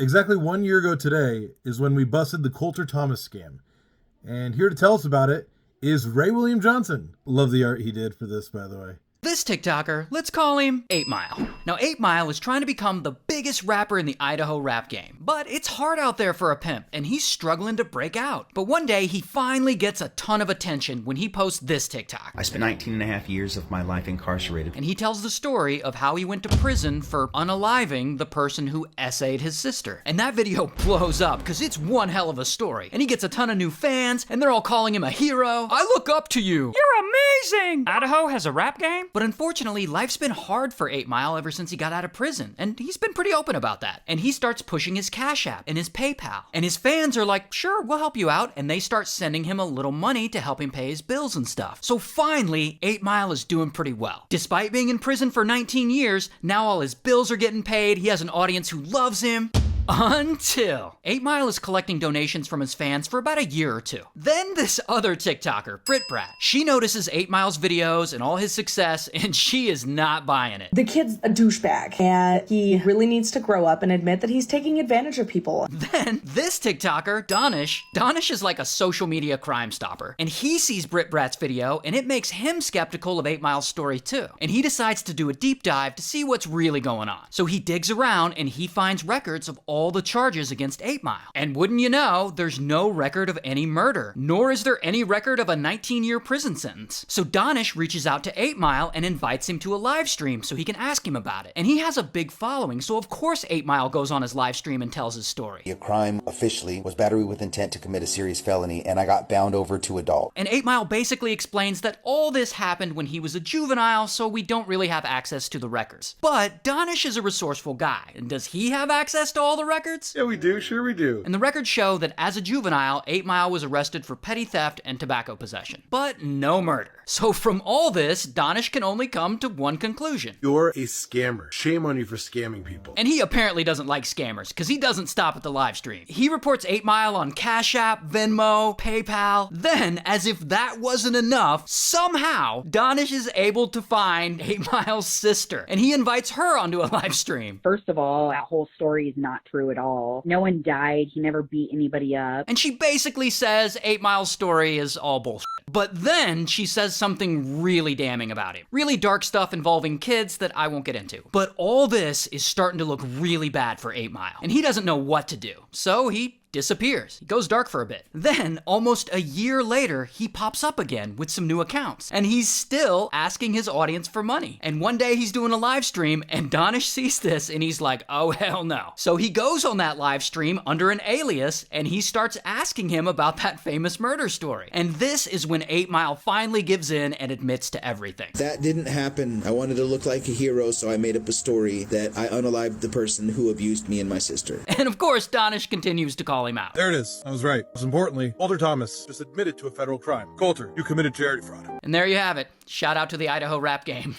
Exactly 1 year ago today is when we busted the Colter Thomas scam. And here to tell us about it is Ray William Johnson. Love the art he did for this, by the way. This TikToker, let's call him 8 Mile. Now 8 Mile is trying to become the biggest rapper in the Idaho rap game, but it's hard out there for a pimp, and he's struggling to break out. But one day, he finally gets a ton of attention when he posts this TikTok. I spent 19 and a half years of my life incarcerated. And he tells the story of how he went to prison for unaliving the person who essayed his sister. And that video blows up, because it's one hell of a story. And he gets a ton of new fans, and they're all calling him a hero. I look up to you. You're amazing! Idaho has a rap game? But unfortunately, life's been hard for 8 Mile ever since he got out of prison, and he's been pretty open about that. And he starts pushing his Cash App and his PayPal. And his fans are like, sure, we'll help you out, and they start sending him a little money to help him pay his bills and stuff. So finally, 8 Mile is doing pretty well. Despite being in prison for 19 years, now all his bills are getting paid, he has an audience who loves him. Until 8 Mile is collecting donations from his fans for about a year or two. Then this other TikToker, Brit Brat, she notices 8 Mile's videos and all his success, and she is not buying it. The kid's a douchebag, and he really needs to grow up and admit that he's taking advantage of people. Then this TikToker, Danish is like a social media crime stopper, and he sees Brit Brat's video, and it makes him skeptical of 8 Mile's story too. And he decides to do a deep dive to see what's really going on. So he digs around, and he finds records of all the charges against 8 Mile. And wouldn't you know, there's no record of any murder, nor is there any record of a 19-year prison sentence. So Danish reaches out to 8 Mile and invites him to a live stream so he can ask him about it. And he has a big following, so of course 8 Mile goes on his live stream and tells his story. Your crime officially was battery with intent to commit a serious felony, and I got bound over to adult. And 8 Mile basically explains that all this happened when he was a juvenile, so we don't really have access to the records. But Danish is a resourceful guy, and does he have access to all the records? Yeah, we do. Sure we do. And the records show that as a juvenile, 8 Mile was arrested for petty theft and tobacco possession, but no murder. So from all this, Danish can only come to one conclusion. You're a scammer. Shame on you for scamming people. And he apparently doesn't like scammers, because he doesn't stop at the live stream. He reports 8 Mile on Cash App, Venmo, PayPal. Then, as if that wasn't enough, somehow, Danish is able to find 8 Mile's sister, and he invites her onto a live stream. First of all, that whole story is not true at all. No one died. He never beat anybody up. And she basically says 8 Mile's story is all bullshit. But then she says something really damning about him. Really dark stuff involving kids that I won't get into. But all this is starting to look really bad for 8 Mile. And he doesn't know what to do. So he disappears. He goes dark for a bit. Then, almost a year later, he pops up again with some new accounts. And he's still asking his audience for money. And one day he's doing a live stream, and Danish sees this, and he's like, oh hell no. So he goes on that live stream under an alias, and he starts asking him about that famous murder story. And this is when 8 Mile finally gives in and admits to everything. That didn't happen. I wanted to look like a hero, so I made up a story that I unalived the person who abused me and my sister. And of course, Danish continues to call him out. There it is. I was right. Most importantly, Colter Thomas just admitted to a federal crime. Colter, you committed charity fraud. And there you have it. Shout out to the Idaho rap game.